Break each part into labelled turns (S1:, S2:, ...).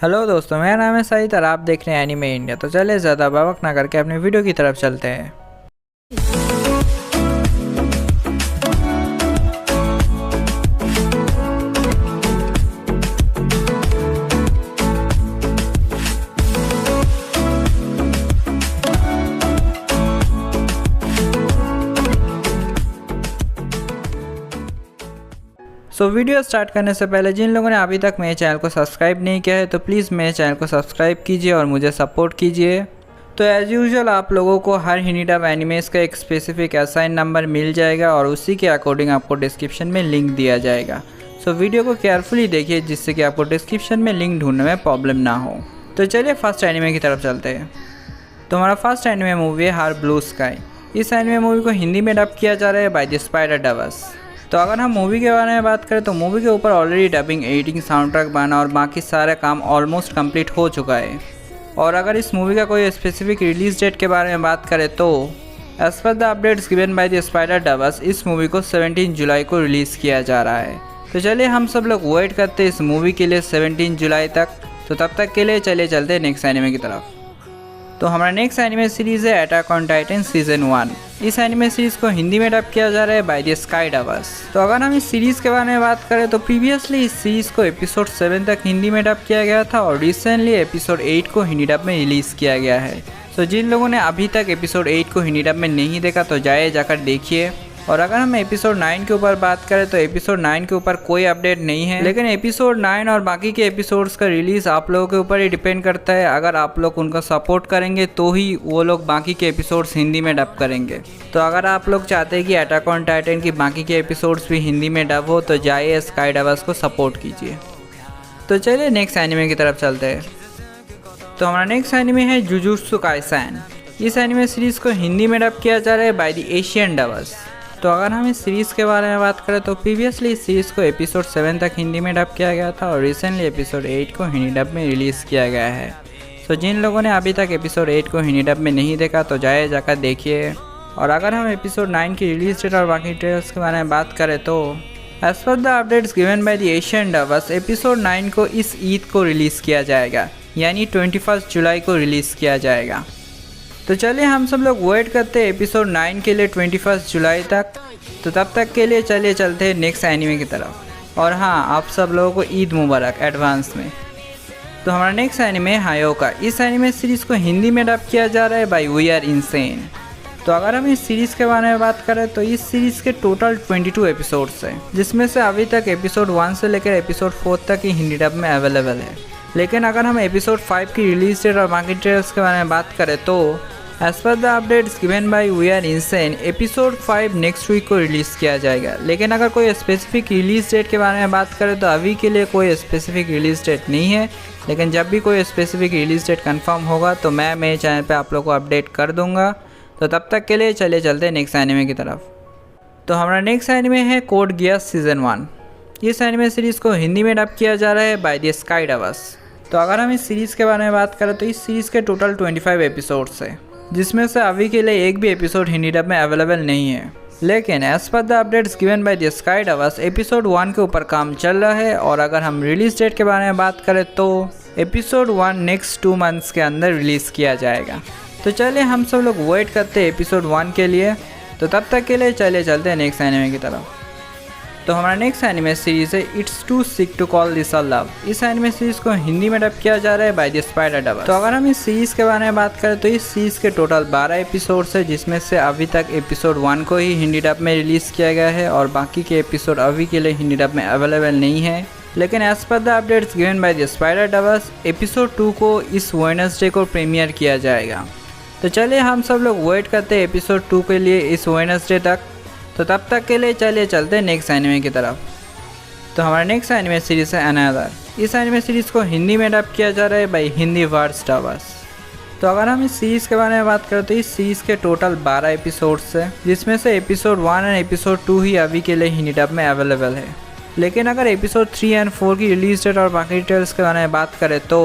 S1: Hello दोस्तों, मेरा नाम है सईद और आप देख रहे हैं एनिमे इंडिया। तो चलिए ज़्यादा बवक ना करके अपनी वीडियो की तरफ चलते हैं। वीडियो स्टार्ट करने से पहले जिन लोगों ने अभी तक मेरे चैनल को सब्सक्राइब नहीं किया है तो प्लीज़ मेरे चैनल को सब्सक्राइब कीजिए और मुझे सपोर्ट कीजिए। तो एज़ यूजुअल आप लोगों को हर हिनी डब एनिमेस का एक स्पेसिफिक असाइन नंबर मिल जाएगा और उसी के अकॉर्डिंग आपको डिस्क्रिप्शन में लिंक दिया जाएगा। वीडियो को केयरफुली देखिए जिससे कि आपको डिस्क्रिप्शन में लिंक ढूंढने में प्रॉब्लम ना हो। तो चलिए फर्स्ट एनिमे की तरफ चलते हैं। तो हमारा फर्स्ट एनिमे मूवी है हर ब्लू स्काई। इस एनिमे मूवी को हिंदी में डब किया जा रहा है बाय द स्पाइडर डबर्स। तो अगर हम मूवी के बारे में बात करें तो मूवी के ऊपर already dubbing, editing, sound track बना और बाकी सारा काम ऑलमोस्ट कंप्लीट हो चुका है। और अगर इस मूवी का कोई स्पेसिफिक रिलीज डेट के बारे में बात करें तो as per the updates given by the Spider dubbers इस मूवी को 17 जुलाई को रिलीज़ किया जा रहा है। तो चलिए हम सब लोग वेट करते हैं इस मूवी के लिए 17 जुलाई तक। तो तब तक के लिए चलिए चलते हैं नेक्स्ट एनिमे की तरफ। तो हमारा नेक्स्ट एनिमे सीरीज़ है अटैक ऑन टाइटन सीजन 1। इस एनिमे सीरीज़ को हिंदी में डब किया जा रहा है बाय द स्काई डबर्स। तो अगर हम इस सीरीज़ के बारे में बात करें तो प्रीवियसली इस सीरीज़ को एपिसोड 7 तक हिंदी में डब किया गया था और रिसेंटली एपिसोड 8 को हिंदी डब में रिलीज़ किया गया है। जिन लोगों ने अभी तक एपिसोड 8 को हिंदी डब में नहीं देखा तो जाकर देखिए। और अगर हम एपिसोड 9 के ऊपर बात करें तो एपिसोड 9 के ऊपर कोई अपडेट नहीं है, लेकिन एपिसोड 9 और बाकी के एपिसोड्स का रिलीज़ आप लोगों के ऊपर ही डिपेंड करता है। अगर आप लोग उनका सपोर्ट करेंगे तो ही वो लोग बाकी के एपिसोड्स हिंदी में डब करेंगे। तो अगर आप लोग चाहते हैं कि अटैक ऑन टाइटन की बाकी के एपिसोड्स भी हिंदी में डब हो तो जाइए स्काई डबर्स को सपोर्ट कीजिए। तो चलिए नेक्स्ट एनिमे की तरफ चलते हैं। तो हमारा नेक्स्ट एनिमे है जुजुत्सु काइसेन। इस एनिमे सीरीज़ को हिंदी में डब किया जा रहा है बाय द एशियन डबर्स। तो अगर हम इस सीरीज़ के बारे में बात करें तो प्रीवियसली इस सीरीज़ को एपिसोड 7 तक हिंदी में डब किया गया था और रिसेंटली एपिसोड 8 को हिंदी डब में रिलीज़ किया गया है। जिन लोगों ने अभी तक एपिसोड 8 को हिंदी डब में नहीं देखा तो जाकर देखिए। और अगर हम एपिसोड 9 की रिलीज डेट और बाकी डिटेल्स के बारे में बात करें तो as per the updates given by the Asian dubbers episode 9 को इस ईद को रिलीज़ किया जाएगा, यानी 21 जुलाई को रिलीज़ किया जाएगा। तो चलिए हम सब लोग वेट करते हैं एपिसोड 9 के लिए 21 जुलाई तक। तो तब तक के लिए चलिए चलते हैं नेक्स्ट एनिमे की तरफ। और हाँ, आप सब लोगों को ईद मुबारक एडवांस में। तो हमारा नेक्स्ट एनिमे है हायोका। इस एनिमे सीरीज़ को हिंदी में डब किया जा रहा है बाय वी आर इनसेन। तो अगर हम इस सीरीज़ के बारे में बात करें तो इस सीरीज़ के टोटल 22 एपिसोड्स हैं, जिसमें से अभी तक एपिसोड 1 से लेकर एपिसोड 4 तक ही हिंदी डब में अवेलेबल है। लेकिन अगर हम एपिसोड 5 की रिलीज डेट और बाकी डिटेल्स के बारे में बात करें तो as per the updates given by we are insane episode 5 next week को रिलीज़ किया जाएगा। लेकिन अगर कोई स्पेसिफिक रिलीज डेट के बारे में बात करें तो अभी के लिए कोई स्पेसिफिक रिलीज डेट नहीं है, लेकिन जब भी कोई स्पेसिफिक रिलीज डेट कंफर्म होगा तो मैं मेरे चैनल पे आप लोग को अपडेट कर दूंगा। तो तब तक के लिए चलिए चलते हैं नेक्स्ट एनिमे की तरफ। तो हमारा नेक्स्ट एनिमे है कोड गियास सीजन 1। इस एनिमे सीरीज़ को हिंदी में डब किया जा रहा है बाय द स्काई डबर्स। तो अगर हम इस सीरीज़ के बारे में बात करें तो इस सीरीज़ के टोटल 25 एपिसोड्स है, जिसमें से अभी के लिए एक भी एपिसोड हिंदी डब में अवेलेबल नहीं है। लेकिन as per the updates given by the Sky dubbers episode 1 के ऊपर काम चल रहा है। और अगर हम रिलीज डेट के बारे में बात करें तो एपिसोड 1 नेक्स्ट 2 मंथ्स के अंदर रिलीज़ किया जाएगा। तो चलिए हम सब लोग वेट करते हैं एपिसोड 1 के लिए। तो तब तक के लिए चलिए चलते हैं नेक्स्ट एनिमे की तरफ। तो हमारा नेक्स्ट एनिमे सीरीज़ है it's too sick to call this a love. इस एनिमे सीरीज़ को हिंदी में डब किया जा रहा है बाय द स्पाइडर डबर्स। तो अगर हम इस सीरीज़ के बारे में बात करें तो इस सीरीज़ के टोटल 12 एपिसोड्स है, जिसमें से अभी तक एपिसोड 1 को ही हिंदी डब में रिलीज़ किया गया है और बाकी के एपिसोड अभी के लिए हिंदी डब में अवेलेबल नहीं है। लेकिन as per the updates given by the Spider dubbers episode 2 को इस वेडनेसडे को प्रीमियर किया जाएगा। तो चलिए हम सब लोग वेट करते हैं एपिसोड 2 के लिए इस वेडनेसडे तक। तो तब तक के लिए चलिए चलते हैं नेक्स्ट एनिमे की तरफ। तो हमारा नेक्स्ट एनिमे सीरीज़ है अनदर। इस एनिमे सीरीज़ को हिंदी में डब किया जा रहा है बाय हिंदी वर्ड्स डबर्स। तो अगर हम इस सीरीज़ के बारे में बात करें तो इस सीरीज़ के टोटल 12 एपिसोड्स है, जिसमें से एपिसोड 1 और एपिसोड 2 ही अभी के लिए हिंदी डब में अवेलेबल है। लेकिन अगर एपिसोड 3 और 4 की रिलीज डेट और बाकी डिटेल्स के बारे में बात करें तो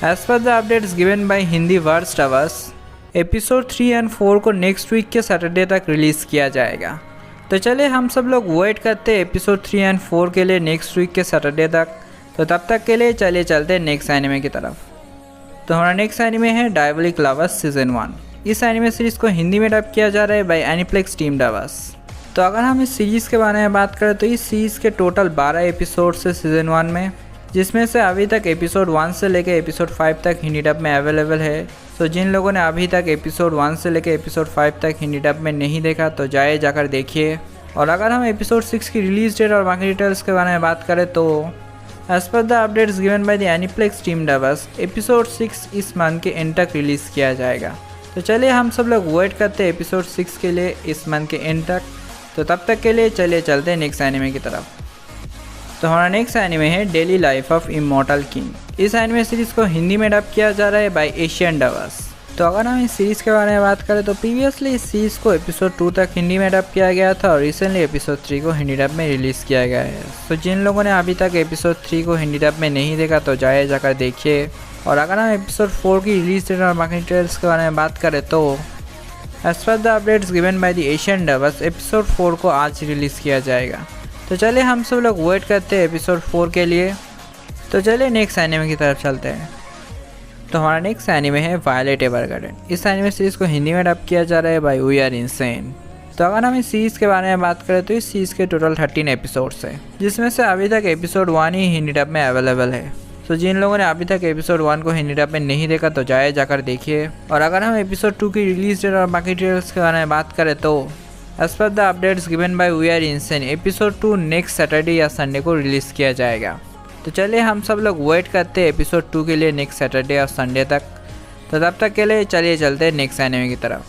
S1: as per the updates given by Hindi words dubbers episode 3 और 4 को नेक्स्ट वीक के सैटरडे तक रिलीज़ किया जाएगा। तो चलिए हम सब लोग वेट करते हैं एपिसोड 3 और 4 के लिए नेक्स्ट वीक के सैटरडे तक। तो तब तक के लिए चलिए चलते हैं नेक्स्ट एनिमे की तरफ। तो हमारा नेक्स्ट एनिमे है डायबोलिक लवर्स सीज़न 1। इस एनिमे सीरीज़ को हिंदी में डब किया जा रहा है बाय एनीप्लेक्स टीम डबस। तो अगर हम इस सीरीज़ के बारे में बात करें तो इस सीरीज़ के टोटल 12 एपिसोड है सीज़न 1 में, जिसमें से अभी तक एपिसोड 1 से लेकर एपिसोड 5 तक हिंदी डब में अवेलेबल है। तो जिन लोगों ने अभी तक एपिसोड 1 से लेकर एपिसोड 5 तक हिंदी डब में नहीं देखा तो जाकर देखिए। और अगर हम एपिसोड 6 की रिलीज डेट और बाकी डिटेल्स के बारे में बात करें तो as per the updates given by the Aniplex team dubs episode 6 इस मंथ के एंड तक रिलीज़ किया जाएगा। तो चलिए हम सब लोग वेट करते हैं एपिसोड 6 के लिए इस मंथ के एंड तक। तो तब तक के लिए चलिए चलते हैं नेक्स्ट एनिमे की तरफ। तो हमारा नेक्स्ट एनिमे है daily life of immortal king. इस एनिमे सीरीज़ को हिंदी में डब किया जा रहा है बाय एशियन डबस। तो अगर हम इस सीरीज़ के बारे में बात करें तो प्रीवियसली इस सीरीज़ को एपिसोड 2 तक हिंदी में डब किया गया था और रिसेंटली एपिसोड 3 को हिंदी डब में रिलीज़ किया गया है। तो जिन लोगों ने अभी तक एपिसोड 3 को हिंदी डब में नहीं देखा तो जाकर देखिए। और अगर हम एपिसोड 4 की रिलीज डेट और बाकी डिटेल्स के बारे में बात करें तो as per the updates given by the Asian dubs episode 4 को आज रिलीज़ किया जाएगा। तो चलिए हम सब लोग वेट करते हैं एपिसोड 4 के लिए। तो चलिए नेक्स्ट एनिमे की तरफ चलते हैं। तो हमारा नेक्स्ट एनिमे है वायलेट एवरगार्डन। इस एनिमे सीरीज़ को हिंदी में डब किया जा रहा है बाय वी आर इनसेन। तो अगर हम इस सीरीज़ के बारे में बात करें तो इस सीरीज़ के टोटल 13 एपिसोड्स हैं, जिसमें से अभी तक एपिसोड 1 ही हिंदी डब में अवेलेबल है। तो जिन लोगों ने अभी तक एपिसोड 1 को हिंदी डब में नहीं देखा तो जाकर देखिए। और अगर हम एपिसोड 2 की रिलीज डेट और बाकी डिटेल्स के बारे में बात करें तो as per the updates given by we are insane episode 2 next Saturday या संडे को रिलीज़ किया जाएगा। तो चलिए हम सब लोग वेट करते हैं एपिसोड 2 के लिए नेक्स्ट सैटरडे और संडे तक। तो तब तक के लिए चलिए चलते हैं नेक्स्ट एनिमे की तरफ।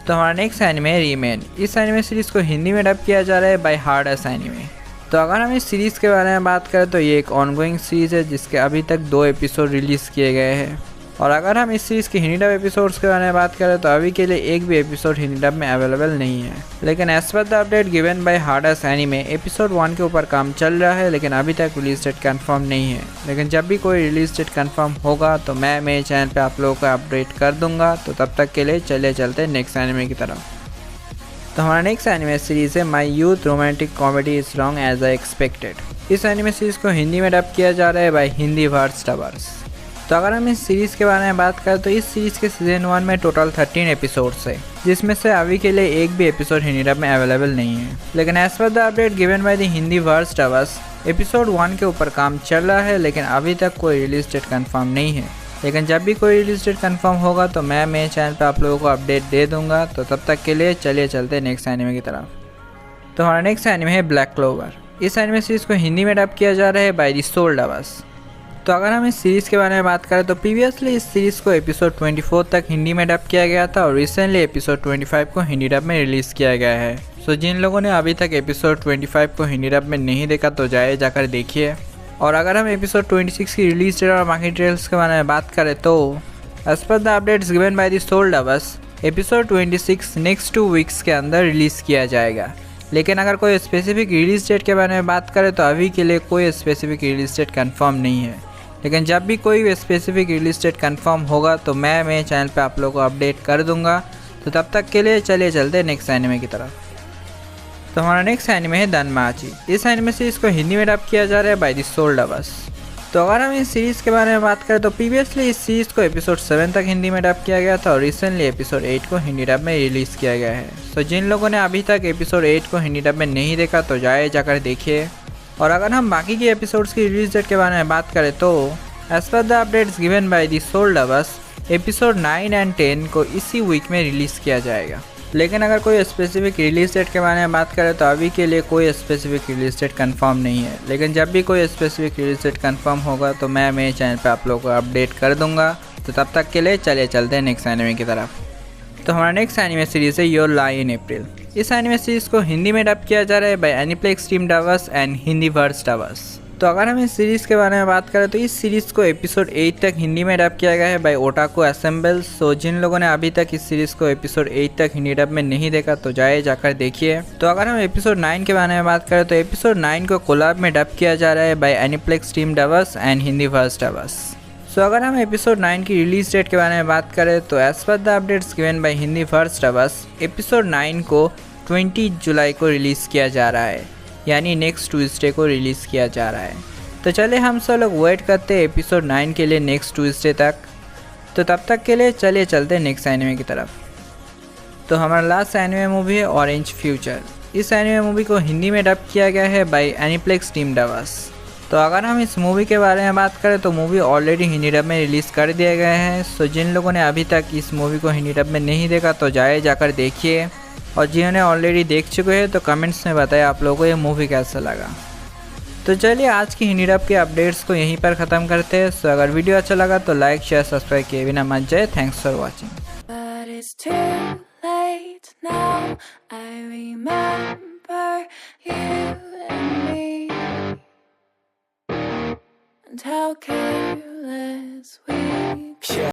S1: तो हमारा नेक्स्ट एनिमे है रीमेन। इस एनिमे सीरीज़ को हिंदी में डब किया जा रहा है बाय हार्डेस्ट एनिमे। तो अगर हम इस सीरीज़ के बारे में बात करें तो ये एक ऑनगोइंग सीरीज़ है जिसके अभी तक 2 एपिसोड रिलीज़ किए गए हैं। और अगर हम इस सीरीज़ के हिंदी डब एपिसोड्स के बारे में बात करें तो अभी के लिए एक भी एपिसोड हिंदी डब में अवेलेबल नहीं है। लेकिन as per the update given by hardest anime episode 1 के ऊपर काम चल रहा है, लेकिन अभी तक रिलीज डेट कंफर्म नहीं है। लेकिन जब भी कोई रिलीज डेट कंफर्म होगा तो मैं मेरे चैनल पे आप लोगों को अपडेट कर दूंगा। तो तब तक के लिए चलिए चलते हैं नेक्स्ट एनिमे की तरफ। तो हमारा नेक्स्ट एनिमे सीरीज़ है my youth romantic comedy is wrong as I expected. इस एनिमे सीरीज़ को हिंदी में डब किया जा रहा है बाय हिंदी वर्ड्स डबर्स। तो अगर हम इस सीरीज़ के बारे में बात करें तो इस सीरीज़ के सीज़न 1 में टोटल 13 एपिसोड्स है, जिसमें से अभी के लिए एक भी एपिसोड हिंदी डब में अवेलेबल नहीं है। लेकिन as per the update given by the Hindi words dubbers episode 1 के ऊपर काम चल रहा है, लेकिन अभी तक कोई रिलीज डेट कंफर्म नहीं है। लेकिन जब भी कोई रिलीज डेट कंफर्म होगा तो मैं मेरे चैनल पर आप लोगों को अपडेट दे दूंगा। तो तब तक के लिए चलिए चलते हैं नेक्स्ट एनिमे की तरफ। तो हमारा नेक्स्ट एनिमे है ब्लैक क्लोवर। इस एनिमे सीरीज़ को हिंदी में डब किया जा रहा है बाय द सोल डबस। तो अगर हम इस सीरीज़ के बारे में बात करें तो प्रीवियसली इस सीरीज़ को एपिसोड 24 तक हिंदी में डब किया गया था और रिसेंटली एपिसोड 25 को हिंदी डब में रिलीज़ किया गया है। सो जिन लोगों ने अभी तक एपिसोड 25 को हिंदी डब में नहीं देखा तो जाकर देखिए। और अगर हम एपिसोड 26 की रिलीज डेट और बाकी डिटेल्स के बारे में बात करें तो as per the updates given by the soul dubs episode 26 next 2 weeks के अंदर रिलीज़ किया जाएगा। लेकिन अगर कोई स्पेसिफिक रिलीज डेट के बारे में बात करें तो अभी के लिए कोई स्पेसिफिक रिलीज डेट कंफर्म नहीं है। लेकिन जब भी कोई स्पेसिफिक रिलीज डेट कंफर्म होगा तो मैं मेरे चैनल पे आप लोगों को अपडेट कर दूंगा। तो तब तक के लिए चलिए चलते हैं नेक्स्ट एनिमे की तरफ। तो हमारा नेक्स्ट एनिमे है दनमाची। इस एनिमे सीरीज़ को हिंदी में डब किया जा रहा है बाय द सोल डबस। तो अगर हम इस सीरीज़ के बारे में बात करें तो प्रीवियसली इस सीरीज़ को एपिसोड 7 तक हिंदी में डब किया गया था और रिसेंटली एपिसोड 8 को हिंदी डब में रिलीज़ किया गया है। तो जिन लोगों ने अभी तक एपिसोड 8 को हिंदी डब में नहीं देखा तो जाकर देखिए। और अगर हम बाकी के एपिसोड्स की रिलीज डेट के बारे में बात करें तो as per the updates given by the soul dubs episode 9 and 10 को इसी वीक में रिलीज़ किया जाएगा। लेकिन अगर कोई स्पेसिफिक रिलीज डेट के बारे में बात करें तो अभी के लिए कोई स्पेसिफिक रिलीज डेट कंफर्म नहीं है। लेकिन जब भी कोई स्पेसिफिक रिलीज डेट कंफर्म होगा तो मैं मेरे चैनल पे आप लोगों को अपडेट कर दूंगा। तो तब तक के लिए चलिए चलते हैं नेक्स्ट एनिमे की तरफ। तो हमारा नेक्स्ट एनिमे सीरीज़ है योर लाई इन अप्रैल। इस एनिमे सीरीज़ को हिंदी में डब किया जा रहा है by Aniplex team dubs and Hindi words dubs. तो अगर हम इस सीरीज़ के बारे में बात करें तो इस सीरीज़ को एपिसोड 8 तक हिंदी में डब किया गया है बाय ओटाको असेंबल्स। सो जिन लोगों ने अभी तक इस सीरीज़ को एपिसोड 8 तक हिंदी डब में नहीं देखा तो जाकर देखिए। तो अगर हम एपिसोड 9 के बारे में बात करें तो एपिसोड 9 को कोलैब में डब किया जा रहा है by Aniplex team dubs and Hindi words dubs. So अगर हम एपिसोड 9 की रिलीज डेट के बारे में बात करें तो as per the updates given by Hindi words dubs episode 9 को 20 जुलाई को रिलीज़ किया जा रहा है, यानी नेक्स्ट ट्यूसडे को रिलीज़ किया जा रहा है। तो चलिए हम सब लोग वेट करते हैं एपिसोड 9 के लिए नेक्स्ट ट्यूसडे तक। तो तब तक के लिए चलिए चलते हैं नेक्स्ट एनिमे की तरफ। तो हमारा लास्ट एनिमे मूवी है ऑरेंज फ्यूचर। इस एनिमे मूवी को हिंदी में डब किया गया है बाय एनीप्लेक्स टीम डबस। तो अगर हम इस मूवी के बारे में बात करें तो मूवी ऑलरेडी हिंदी डब में रिलीज़ कर दिया गया है। सो जिन लोगों ने अभी तक इस मूवी को हिंदी डब में नहीं देखा तो जाकर देखिए, और जिन्होंने ऑलरेडी देख चुके हैं तो कमेंट्स में बताया आप लोगों को ये मूवी कैसा लगा। तो चलिए आज की हिंदी डब के अपडेट्स को यहीं पर ख़त्म करते हैं। सो अगर वीडियो अच्छा लगा तो लाइक शेयर सब्सक्राइब किए बिना मत जाए। Thanks for watching. How careless we